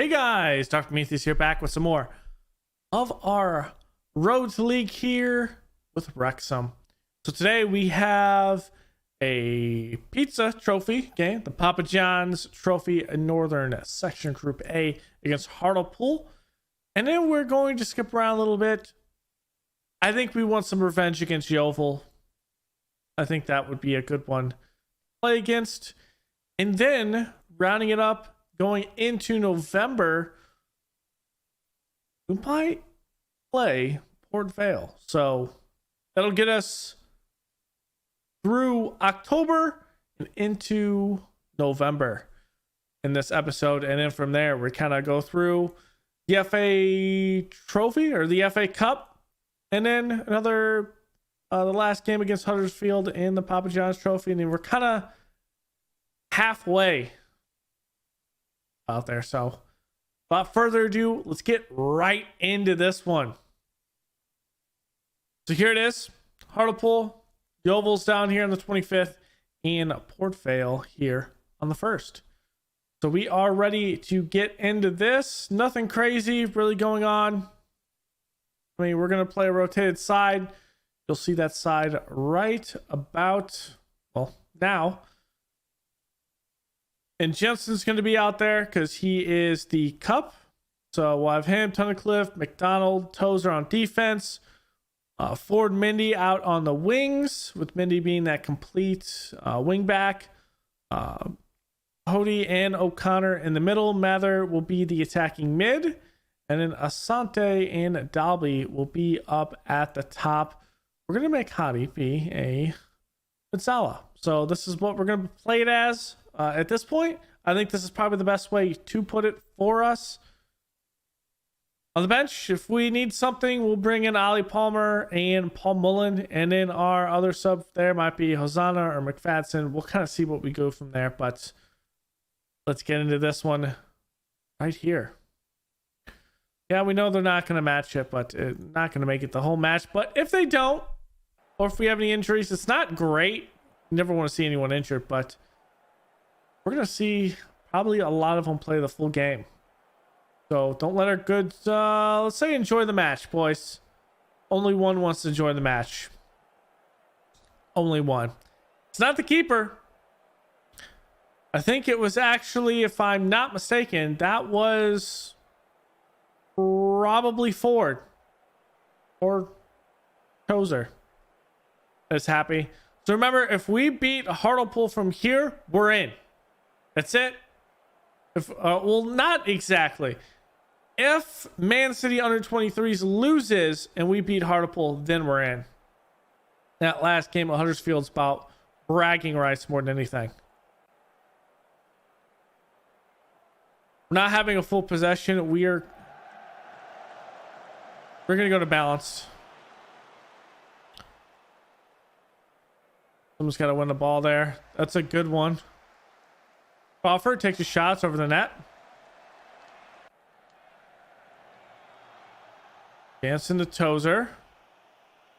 Hey guys, Dr. Prometheus here, back with some more of our Road to League here with Wrexham. So today we have a pizza trophy game, the Papa John's Trophy Northern Section Group A against Hartlepool. And then we're going to skip around a little bit. I think we want some revenge against Yeovil. I think that would be a good one to play against. And then rounding it up, going into November, we might play Port Vale. So that'll get us through October and into November in this episode. And then from there, we kind of go through the FA Trophy or the FA Cup. And then another, the last game against Huddersfield in the Papa John's Trophy. And then we're kind of halfway out there. So without further ado, let's get right into this one. So here it is. Hartlepool, Yeovil's down here on the 25th, and Port Vale here on the 1st. So we are ready to get into this. Nothing crazy really going on. I mean, we're going to play a rotated side. You'll see that side right about, well, now. And Jensen's going to be out there because he is the cup. So we'll have him, Tunnicliffe, McDonald, Tozer on defense. Ford, Mindy out on the wings, with Mindy being that complete wing back. Hody and O'Connor in the middle. Mather will be the attacking mid. And then Asante and Dalby will be up at the top. We're going to make Hody be a Gonzala. So this is what we're going to play it as. At this point, I think this is probably the best way to put it for us. On the bench, if we need something, we'll bring in Ollie Palmer and Paul Mullen. And then our other sub there might be Hosanna or McFadden. We'll kind of see what we go from there. But let's get into this one right here. Yeah, we know they're not going to match it, but not going to make it the whole match. But if they don't, or if we have any injuries, it's not great. Never want to see anyone injured, but we're going to see probably a lot of them play the full game. So don't let our goods, let's say, enjoy the match, boys. Only one wants to enjoy the match. Only one. It's not the keeper. I think it was actually, if I'm not mistaken, that was probably Ford or Tozer is happy. So remember, if we beat Hartlepool from here, we're in. That's it. If well, not exactly. If Man City under 23s loses and we beat Hartlepool, then we're in. That last game at Huddersfield's about bragging rights more than anything. We're not having a full possession. We're gonna go to balanced. Someone's got to win the ball there. That's a good one. Crawford takes his shots over the net. Jansen to Tozer.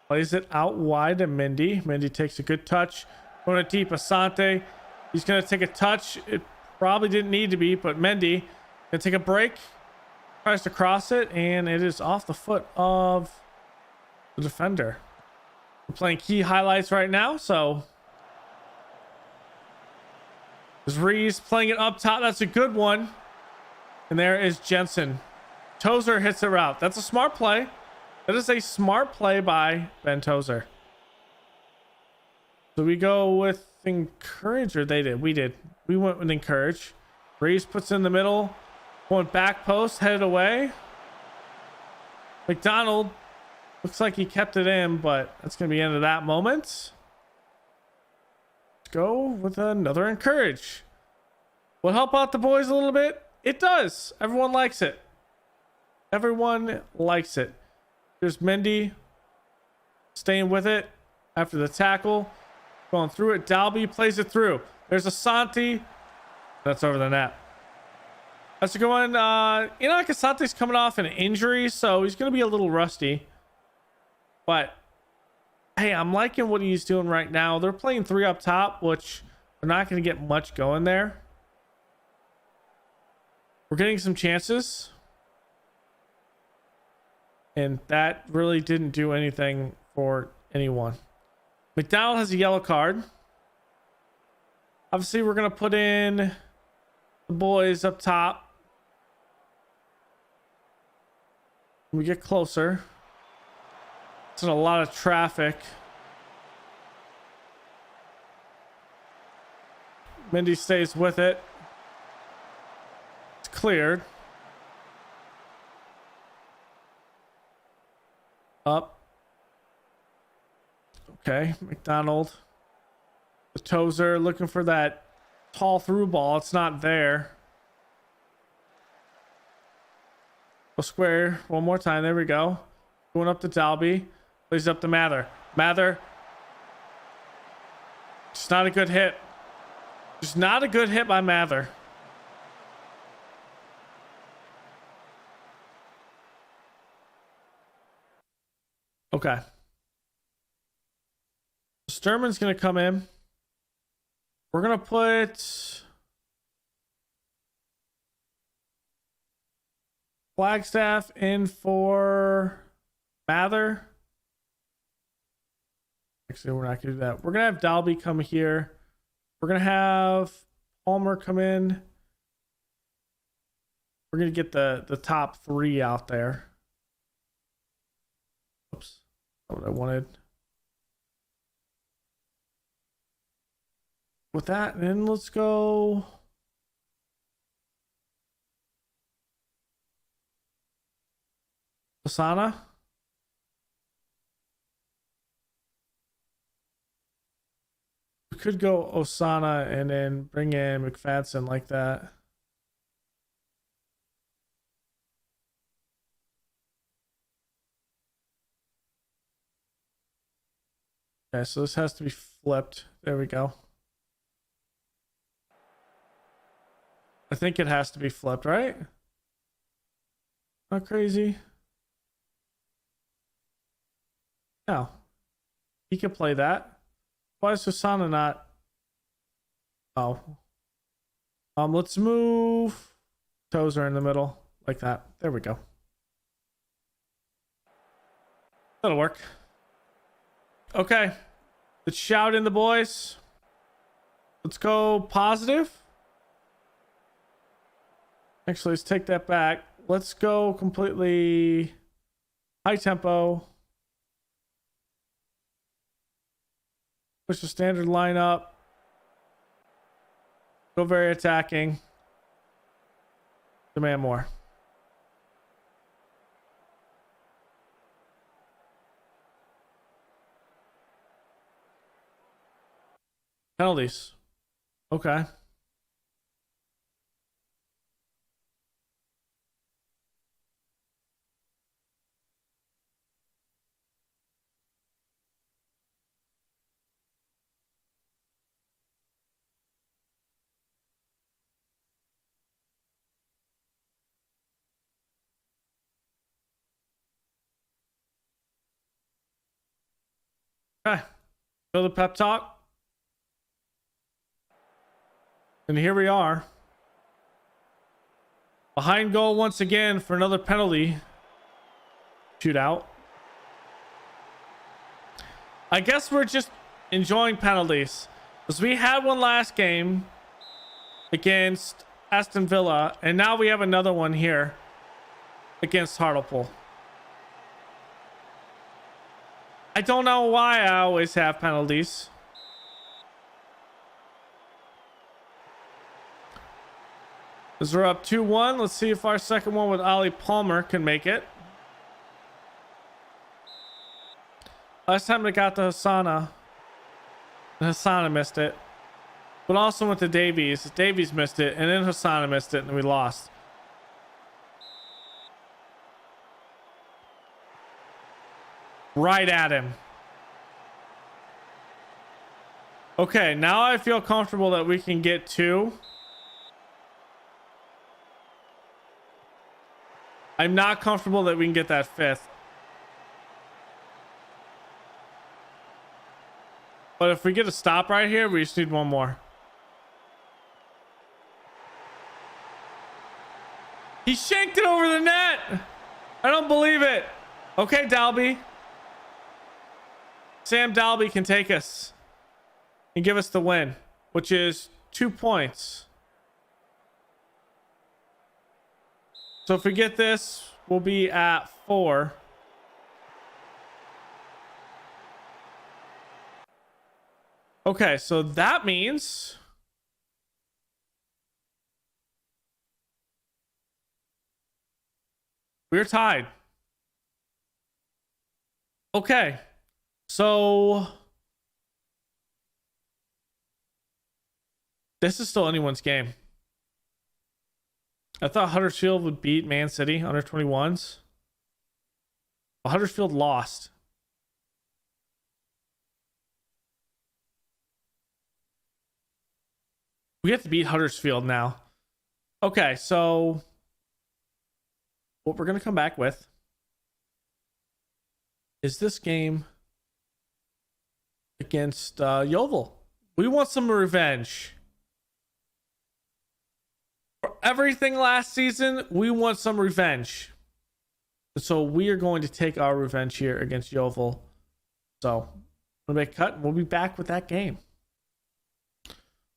Plays it out wide to Mindy. Mindy takes a good touch. Going to deep Asante. He's going to take a touch. It probably didn't need to be, but Mindy going to take a break. Tries to cross it, and it is off the foot of the defender. We're playing key highlights right now, so Rees playing it up top. That's a good one. And there is Jensen. Tozer hits it out. That's a smart play. That is a smart play by Ben Tozer. So we go with encourage, or they did. We did. We went with encourage. Rees puts in the middle. Going back post, headed away. McDonald looks like he kept it in, but that's going to be the end of that moment. Let's go with another encourage. Will help out the boys a little bit. It does. Everyone likes it. Everyone likes it. There's Mindy staying with it after the tackle. Going through it. Dalby plays it through. There's Asante. That's over the net. That's a good one. Enoch Asante's coming off an injury, so he's going to be a little rusty. But hey, I'm liking what he's doing right now. They're playing three up top, which they're not going to get much going there. We're getting some chances. And that really didn't do anything for anyone. McDonald has a yellow card. Obviously, we're going to put in the boys up top. When we get closer. It's in a lot of traffic. Mindy stays with it. It's cleared. Up. Okay, McDonald. The Tozer looking for that tall through ball. It's not there. Go square one more time. There we go. Going up to Dalby. Plays up to Mather. Mather. Just not a good hit. Just not a good hit by Mather. Okay. Sturman's going to come in. We're going to put Flagstaff in for Mather. Actually, we're not going to do that. We're going to have Dalby come here. We're going to have Palmer come in. We're going to get the top three out there. Oops. Not what I wanted. With that, and then let's go. Osana. We could go Osana and then bring in McFadden like that. Okay, so this has to be flipped. There we go. I think it has to be flipped, right? Not crazy. No. He can play that. Why is Susana not? Oh. Let's move Tozer in the middle like that. There we go. That'll work. Okay. Let's shout in the boys. Let's go positive. Actually, let's take that back. Let's go completely high tempo. Push the standard lineup. Go very attacking. Demand more. Penalties. Okay. Okay. Go the pep talk. And here we are. Behind goal once again for another penalty shootout. I guess we're just enjoying penalties. Because we had one last game against Aston Villa. And now we have another one here against Hartlepool. I don't know why I always have penalties. As we're up 2-1, let's see if our second one with Ali Palmer can make it. Last time they got to Hassana, and Hassana missed it. But also went to Davies. Davies missed it, and then Hassana missed it, and we lost. Right at him. Okay, now I feel comfortable that we can get two. I'm not comfortable that we can get that fifth. But if we get a stop right here, we just need one more. We just need one more. He shanked it over the net. I don't believe it. Okay, Dalby. Sam Dalby can take us and give us the win, which is 2 points. So if we get this, we'll be at 4. Okay, so that means we're tied. Okay, so this is still anyone's game. I thought Huddersfield would beat Man City under 21s. Well, Huddersfield lost. We have to beat Huddersfield now. Okay, so what we're going to come back with is this game against Yeovil. We want some revenge. For everything last season, we want some revenge. So we are going to take our revenge here against Yeovil. So we'll make a cut and we'll be back with that game.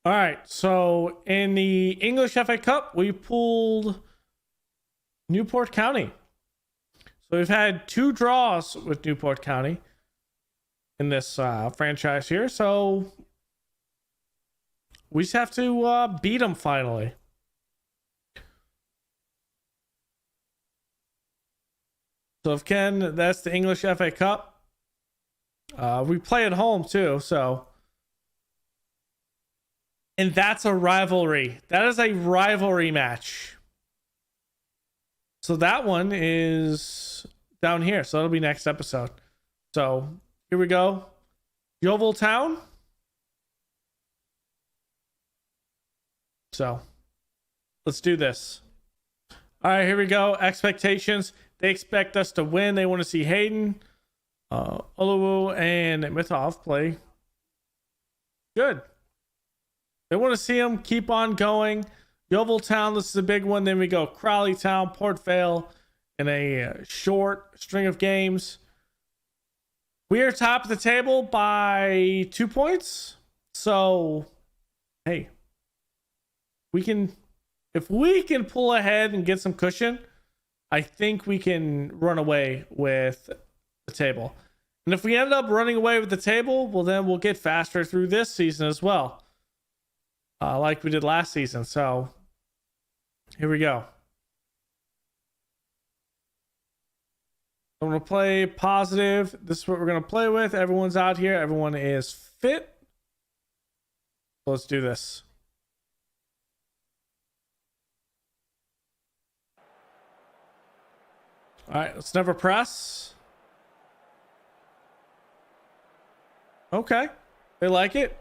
All right, so in the English FA Cup, we pulled Newport County. So we've had 2 draws with Newport County in this franchise here. So we just have to beat them finally. So if Ken, that's the English FA Cup. We play at home too, so. And that's a rivalry. That is a rivalry match. So that one is down here. So that'll be next episode. So here we go. Yeovil Town. So let's do this. All right, here we go. Expectations. They expect us to win. They want to see Hayden, Oluwu, and Mitov play good. They want to see them keep on going. Yeovil Town, this is a big one. Then we go Crawley Town, Port Vale in a short string of games. We are top of the table by 2 points. So, hey, if we can pull ahead and get some cushion, I think we can run away with the table. And if we end up running away with the table, well, then we'll get faster through this season as well. Like we did last season. So here we go. I'm going to play positive. This is what we're going to play with. Everyone's out here. Everyone is fit. So let's do this. All right, let's never press. Okay, they like it.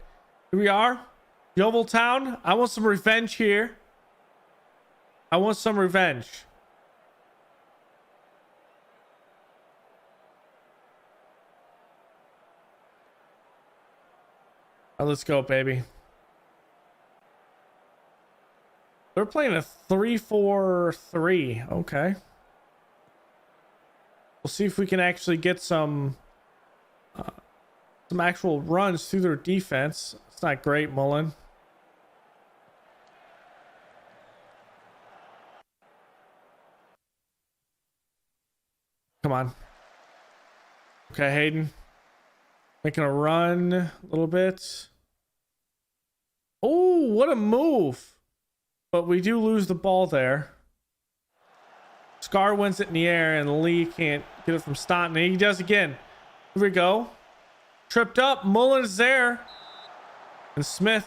Here we are. Yeovil Town, I want some revenge here. I want some revenge. All right, let's go, baby. They're playing a 3-4-3. Okay. We'll see if we can actually get some actual runs through their defense. It's not great, Mullen. Come on. Okay, Hayden. Making a run a little bit. Oh, what a move. But we do lose the ball there. Scar wins it in the air and Lee can't get it from Staunton. He does again. Here we go. Tripped up. Mullen's there. And Smith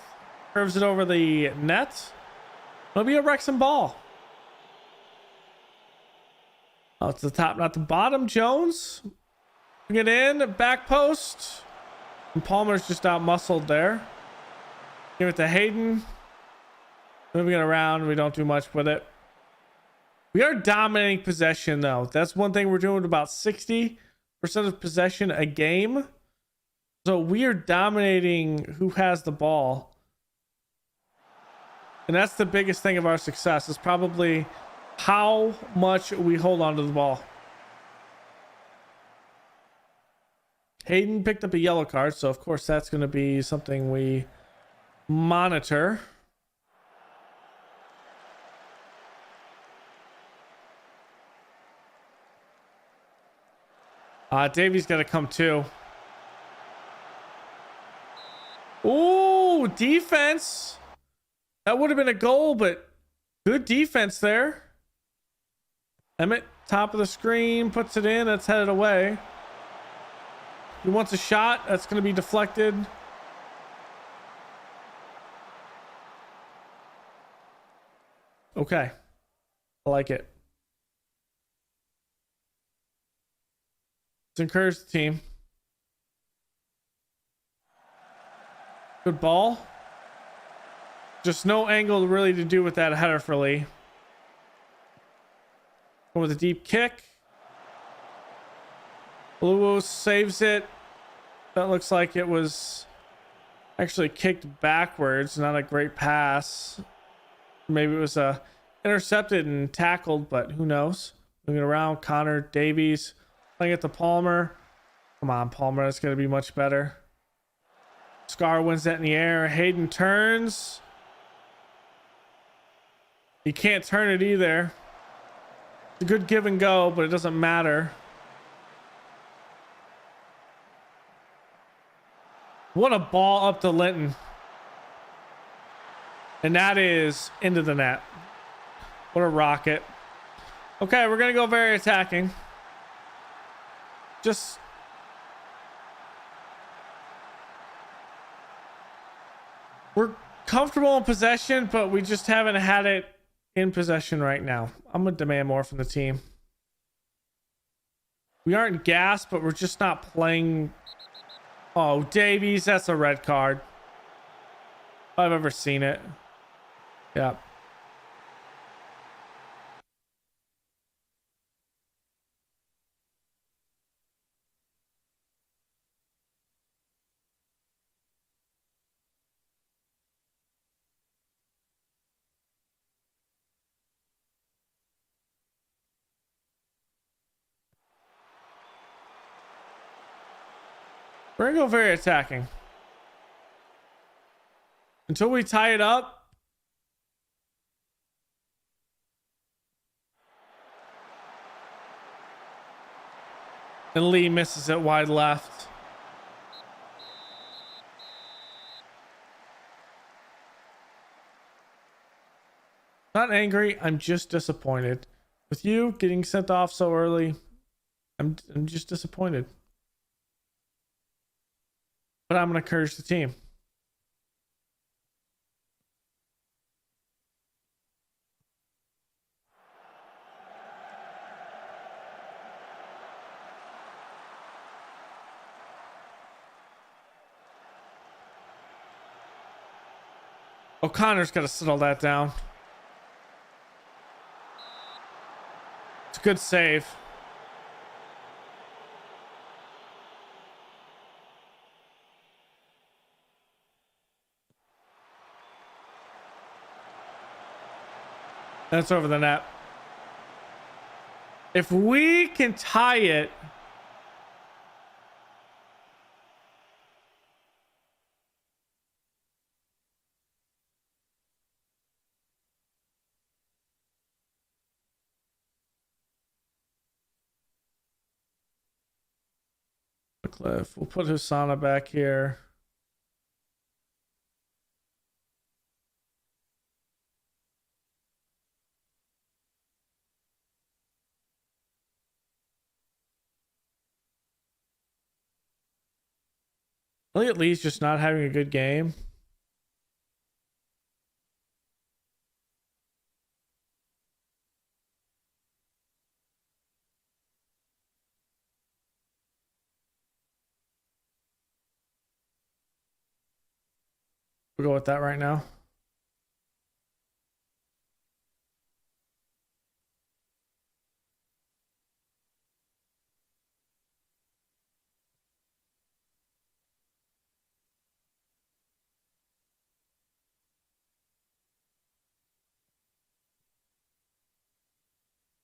curves it over the net. It'll be a Wrexham ball. Oh, it's the top, not the bottom. Jones. Bring it in. Back post. And Palmer's just out muscled there. Give it to Hayden. Moving it around. We don't do much with it. We are dominating possession, though. That's one thing we're doing, about 60% of possession a game. So we are dominating who has the ball. And that's the biggest thing of our success. Is probably how much we hold on to the ball. Hayden picked up a yellow card, so of course that's going to be something we monitor. Davies got to come too. Ooh, defense. That would have been a goal, but good defense there. Emmett, top of the screen, puts it in. That's headed away. He wants a shot. That's going to be deflected. Okay. I like it. Let's encourage the team. Good ball. Just no angle really to do with that header for Lee. Going with a deep kick. Luo saves it. That looks like it was actually kicked backwards. Not a great pass. Maybe it was intercepted and tackled, but who knows? Moving around, Connor Davies playing it to Palmer. Come on, Palmer. That's going to be much better. Scar wins that in the air. Hayden turns. He can't turn it either. It's a good give and go, but it doesn't matter. What a ball up to Linton. And that is into the net. What a rocket. Okay, we're going to go very attacking. Just... we're comfortable in possession, but we just haven't had it in possession right now. I'm going to demand more from the team. We aren't gassed, but we're just not playing... Oh, Davies, that's a red card. If I've ever seen it. Yeah. We're going to go very attacking. Until we tie it up. And Lee misses it wide left. Not angry. I'm just disappointed. With you getting sent off so early, I'm just disappointed. But I'm going to encourage the team. O'Connor's got to settle that down. It's a good save. That's over the net. If we can tie it, Cliff, we'll put Hasana back here. Elliot Lee's just not having a good game. We'll go with that right now.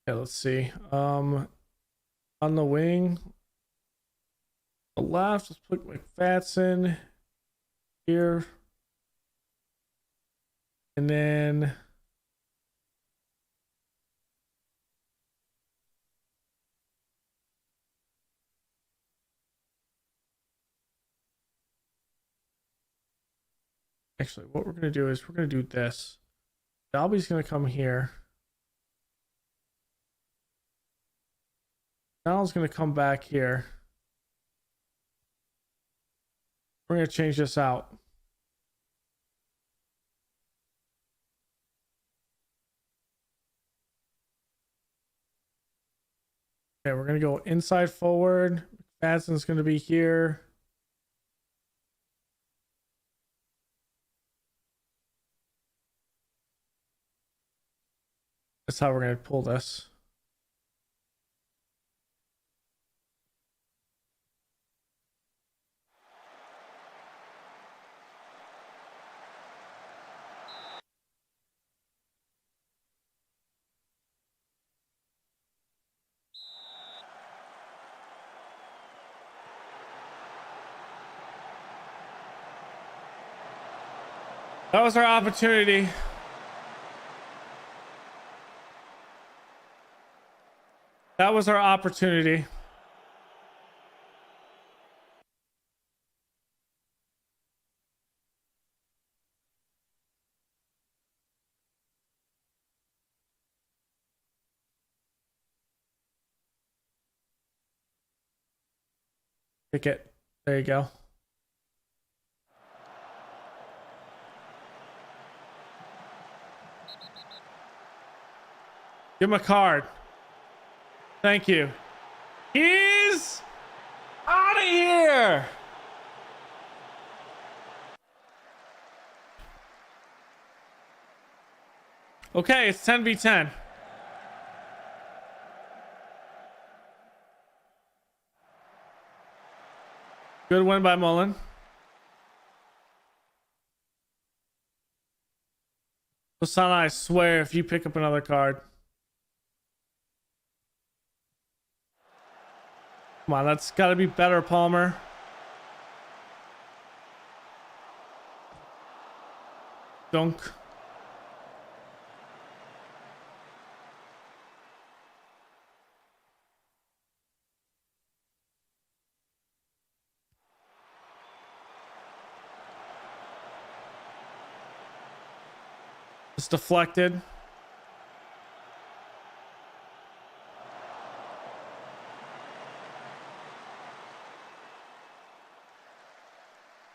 Okay, let's see. On the wing, the left, let's put McFadden here. And then actually, what we're going to do is we're going to do this. Dalby's going to come here. Donald's going to come back here. We're going to change this out. Okay, we're going to go inside forward. McFadden's going to be here. That's how we're going to pull this. That was our opportunity. That was our opportunity. Pick it. There you go. Give him a card. Thank you. He's out of here. Okay, it's 10v10. Good win by Mullen. Osana, I swear, if you pick up another card. Come on, that's got to be better, Palmer. Dunk. It's deflected.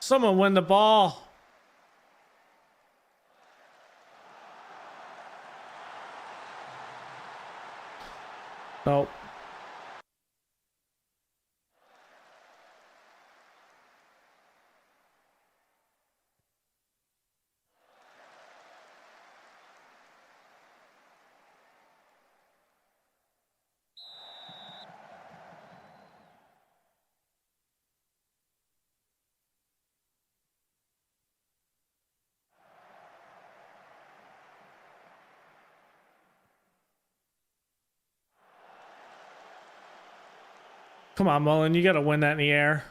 Someone win the ball. Nope. Come on, Mullen. You got to win that in the air.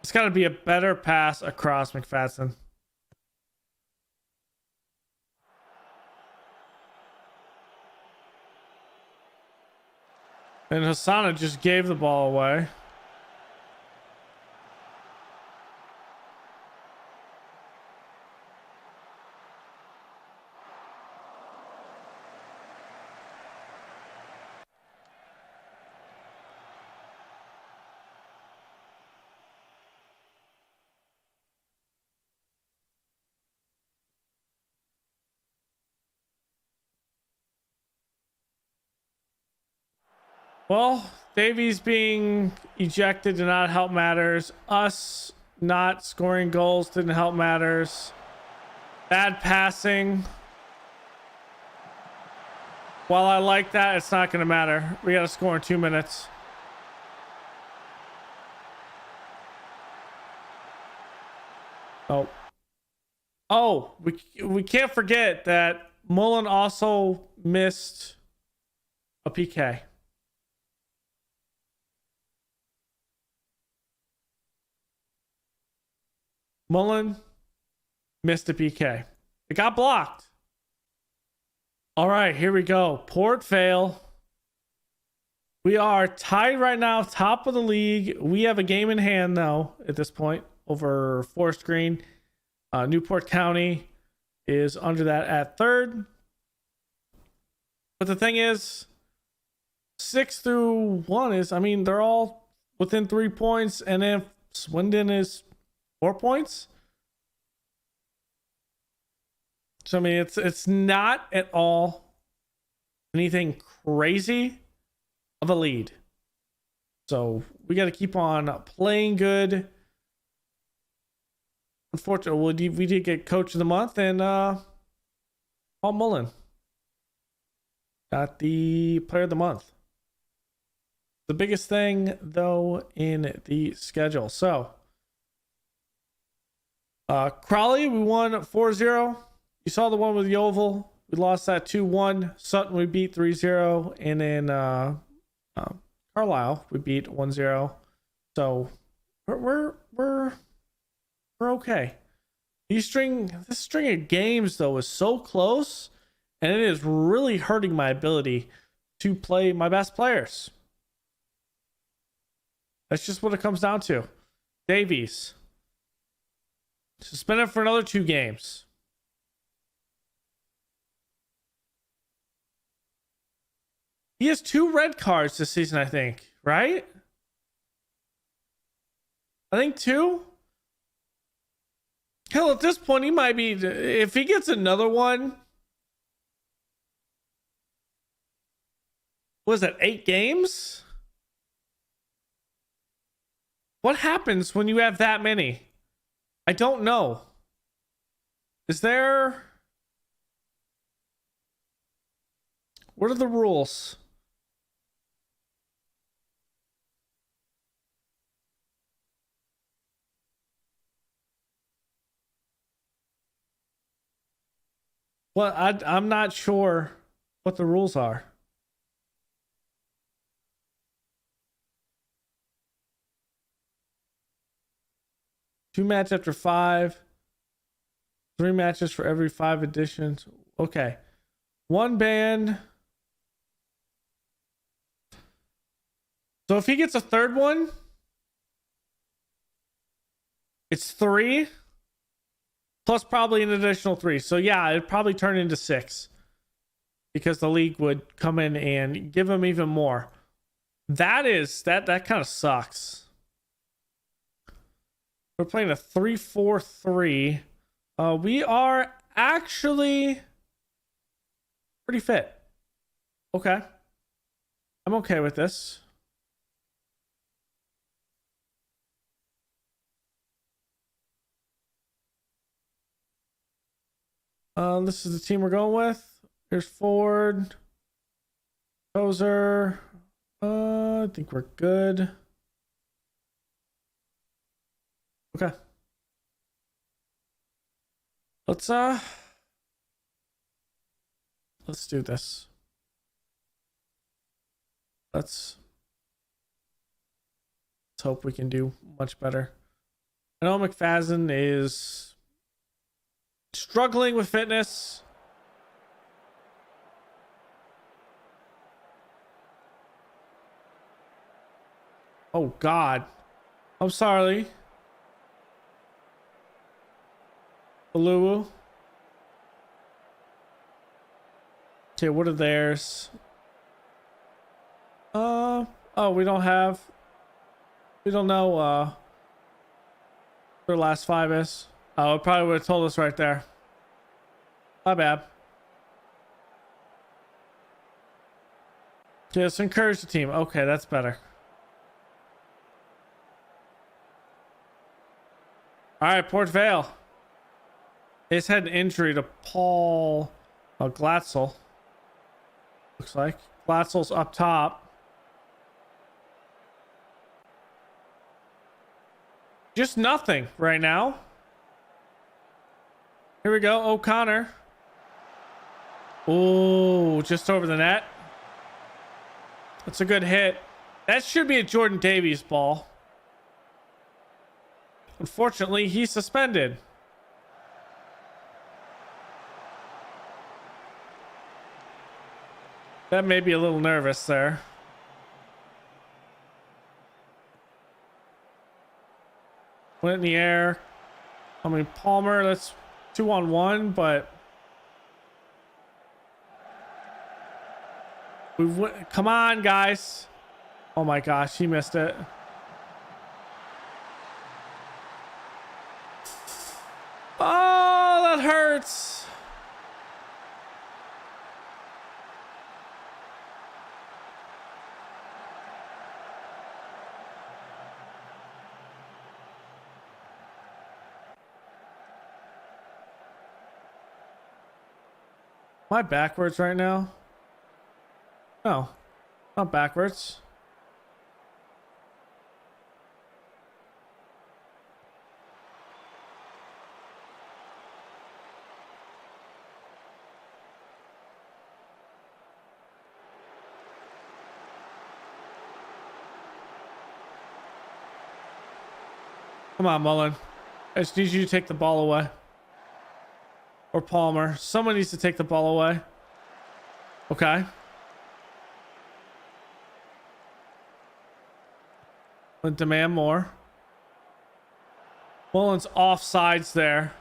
It's got to be a better pass across McFadden. And Hassana just gave the ball away. Well, Davies being ejected did not help matters. Us not scoring goals didn't help matters. Bad passing. While I like that, it's not going to matter. We got to score in 2 minutes. Oh. Oh, we can't forget that Mullen also missed a PK. Mullen missed a PK. It got blocked. All right, here we go. Port fail. We are tied right now, top of the league. We have a game in hand, though, at this point, over Forest Green. Newport County is under that at third. But the thing is, 6 through 1 is, I mean, they're all within 3 points. And if Swindon is 4 points. So, I mean, it's not at all anything crazy of a lead. So we got to keep on playing good. Unfortunately, we did get Coach of the Month, and Paul Mullen got the Player of the Month. The biggest thing, though, in the schedule. So, Crawley, we won 4-0. You saw the one with Yeovil. We lost that 2-1. Sutton, we beat 3-0. And then Carlisle, we beat 1-0. So, we're okay. This string of games, though, is so close, and it is really hurting my ability to play my best players. That's just what it comes down to. Davies suspended for another 2 games. He has 2 red cards this season, I think, right? I think 2. Hell, at this point, he might be, if he gets another one, was that 8 games? What happens when you have that many? I don't know. Is there... What are the rules? Well, I'm not sure what the rules are. Two match after 5. 3 matches for every 5 editions. Okay. 1 ban. So if he gets a third one, it's 3. Plus probably an additional 3. So yeah, it'd probably turn into 6. Because the league would come in and give him even more. That kind of sucks. We're playing a 3-4-3. We are actually pretty fit. Okay. I'm okay with this. This is the team we're going with. Here's Ford. Tozer. I think we're good. Okay. Let's do this. Let's hope we can do much better. I know McFadden is struggling with fitness. Oh God. I'm sorry. Aluwu. Okay, what are theirs? Oh, we don't know their last 5 is. Oh, it probably would have told us right there. My bad. Okay, let's encourage the team. Okay, that's better. All right, Port Vale. He's had an injury to Paul Glatzel. Looks like Glatzel's up top. Just nothing right now. Here we go. O'Connor. Oh, just over the net. That's a good hit. That should be a Jordan Davies ball. Unfortunately, he's suspended. That made me a little nervous there. Went in the air. I mean, Palmer, that's 2-on-1, but come on, guys. Oh my gosh, he missed it. Oh, that hurts. Am I backwards right now? No, not backwards. Come on, Mullen. I just need you to take the ball away. Or Palmer. Someone needs to take the ball away. Okay. We'll demand more. Mullen's offsides there.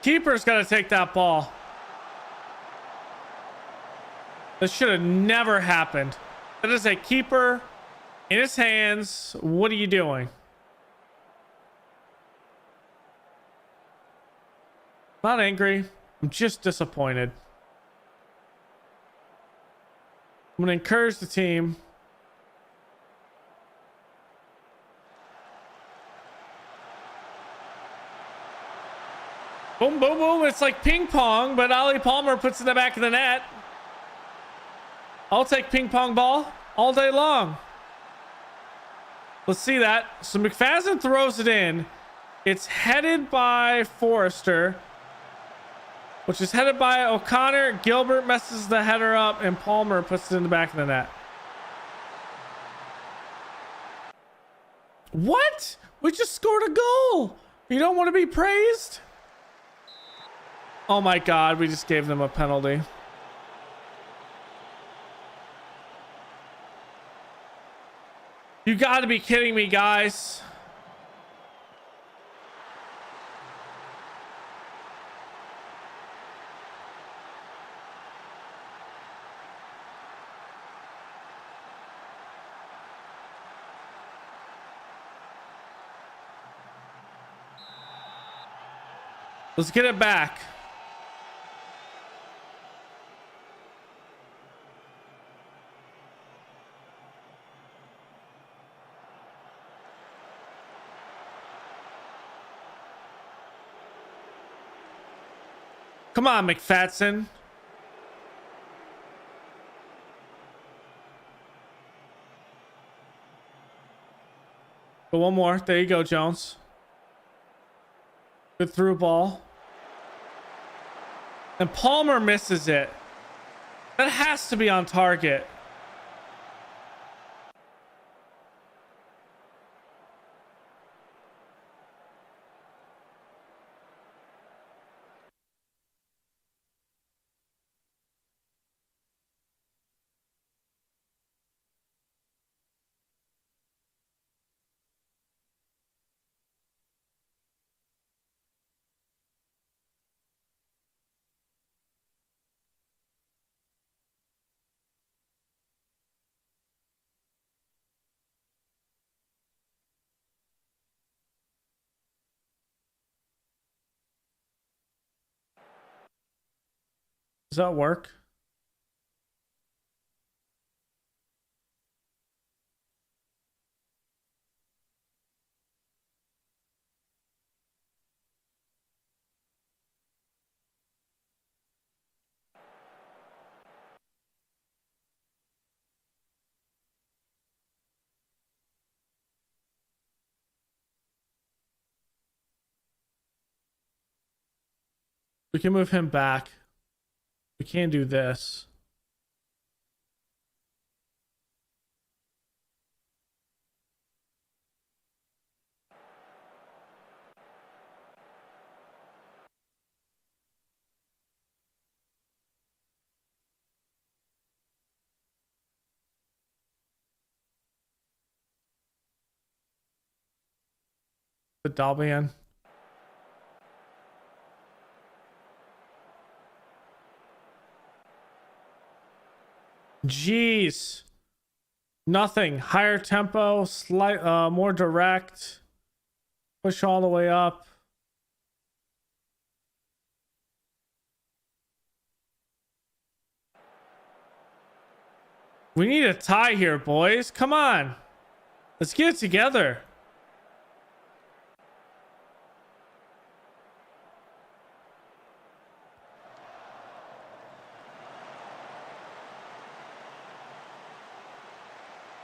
Keeper's got to take that ball. This should have never happened. That is a keeper in his hands. What are you doing? Not angry. I'm just disappointed. I'm going to encourage the team. Boom, boom, boom. It's like ping pong, but Ollie Palmer puts it in the back of the net. I'll take ping pong ball all day long. Let's see that. So McFadden throws it in. It's headed by Forrester, which is headed by O'Connor. Gilbert messes the header up, and Palmer puts it in the back of the net. What? We just scored a goal. You don't want to be praised? Oh my God, we just gave them a penalty. You got to be kidding me, guys. Let's get it back. Come on, McFadden. But one more. There you go, Jones. Good through ball. And Palmer misses it. That has to be on target. Does that work? We can move him back. We can do this. The Dalbian. Jeez. Nothing. Higher tempo, slight more direct. Push all the way up. We need a tie here, boys. Come on. Let's get it together.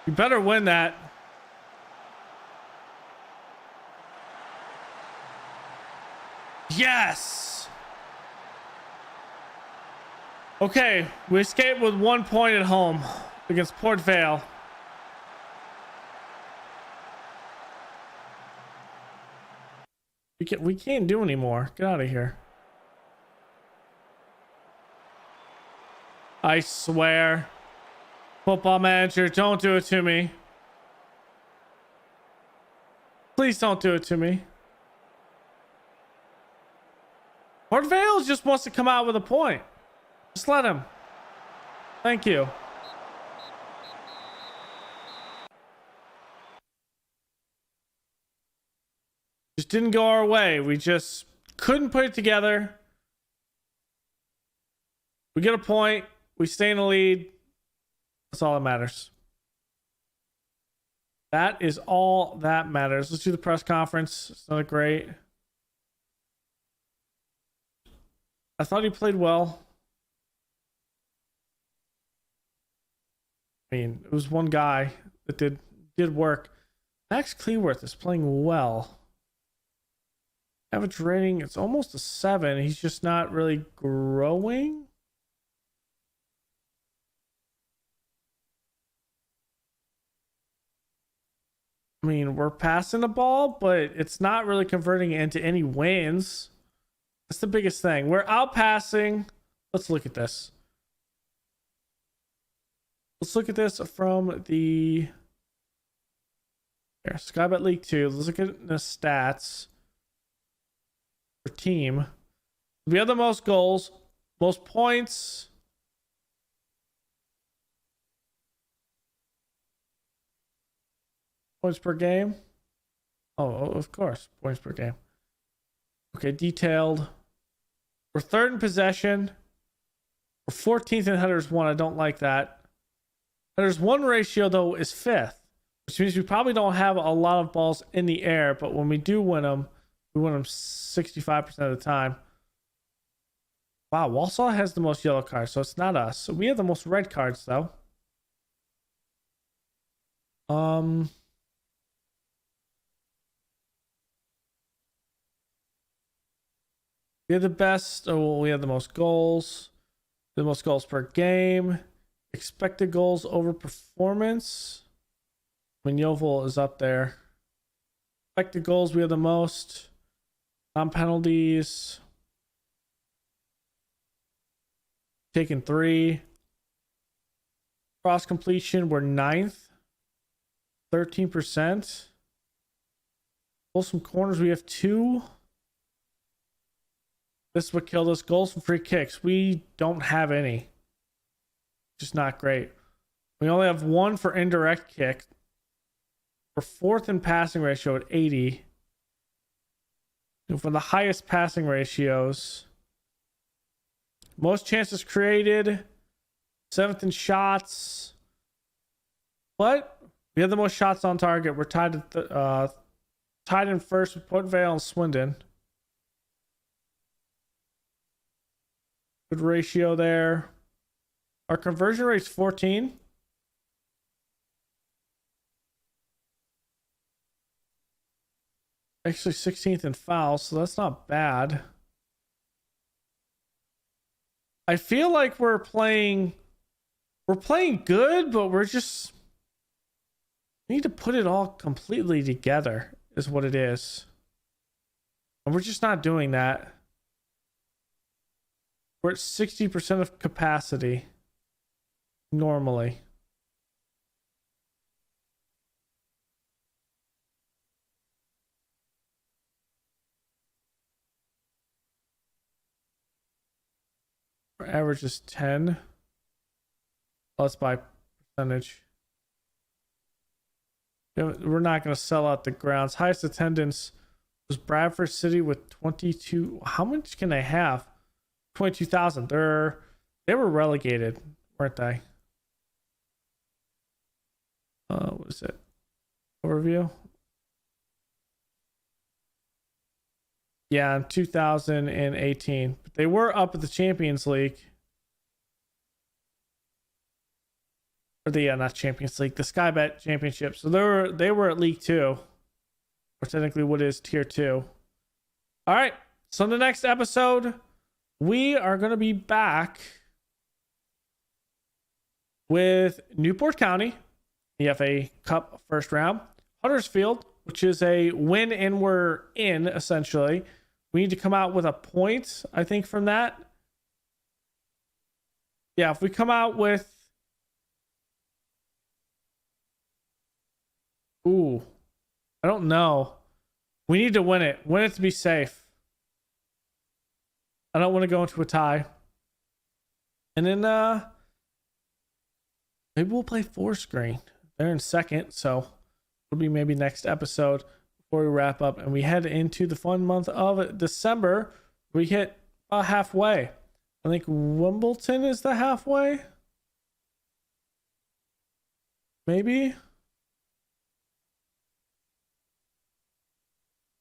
You better win that. Yes. Okay, we escaped with 1 point at home against Port Vale. We can't do anymore. Get out of here. I swear. Football Manager, don't do it to me. Please don't do it to me. Port Vale just wants to come out with a point. Just let him. Thank you. Just didn't go our way. We just couldn't put it together. We get a point. We stay in the lead. That's all that matters. That is all that matters. Let's do the press conference. It's not great. I thought he played well. I mean, it was one guy that did work. Max Cleworth is playing well. Average rating, it's almost a 7. He's just not really growing. I mean, we're passing the ball, but it's not really converting it into any wins. That's the biggest thing. We're out passing. Let's look at this. Let's look at this from the Skybet League 2. Let's look at the stats for team. We have the most goals, most points. Points per game. Oh, of course. Points per game. Okay, detailed. We're third in possession. We're 14th in headers won. I don't like that. Headers won ratio, though, is 5th, which means we probably don't have a lot of balls in the air, but when we do win them, we win them 65% of the time. Wow, Walsall has the most yellow cards, so it's not us. So we have the most red cards, though. We have the best. Oh, we have the most goals. The most goals per game. Expected goals over performance. I mean, Yeovil is up there. Expected goals, we have the most. Non-penalties. Taken 3. Cross completion, we're 9th. 13%. Goals from corners, we have 2. This is what killed us. Goals from free kicks. We don't have any. Just not great. We only have 1 for indirect kick. We're 4th in passing ratio at 80. And for the highest passing ratios, Most chances created. 7th in shots. What? We have the most shots on target. We're tied in first with Port Vale and Swindon. Good ratio there. Our conversion rate's 14. Actually 16th in fouls, so that's not bad. I feel like we're playing good, but we need to put it all completely together is what it is. And we're just not doing that. We're at 60% of capacity normally. Our average is 10. Plus by percentage. We're not going to sell out the grounds. Highest attendance was Bradford City with 22. How much can they have? 22,000. They were relegated, weren't they? What is it? Overview. Yeah, in 2018. But they were up at the Champions League. Or the not Champions League, the Sky Bet Championship. So they were at League 2. Or technically what is Tier 2. Alright. So in the next episode, we are gonna be back with Newport County, EFL Cup first round. Huddersfield, which is a win and we're in, essentially. We need to come out with a point, I think, from that. Yeah, if we come out with... Ooh. I don't know. We need to win it. Win it to be safe. I don't want to go into a tie. And then, maybe we'll play 4-screen. They're in second, so it'll be maybe next episode before we wrap up and we head into the fun month of December. We hit about halfway. I think Wimbledon is the halfway. Maybe.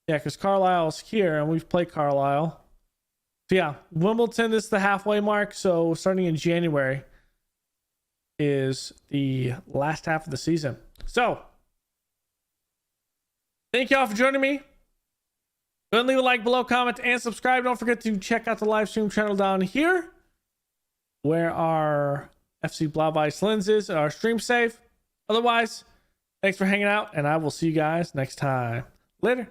Yeah, because Carlisle's here and we've played Carlisle. So yeah, Wimbledon is the halfway mark. So starting in January is the last half of the season. So thank y'all for joining me. Go ahead and leave a like below, comment, and subscribe. Don't forget to check out the live stream channel down here where our FC Blau-Weiß lens is, our stream save. Otherwise, thanks for hanging out, and I will see you guys next time. Later.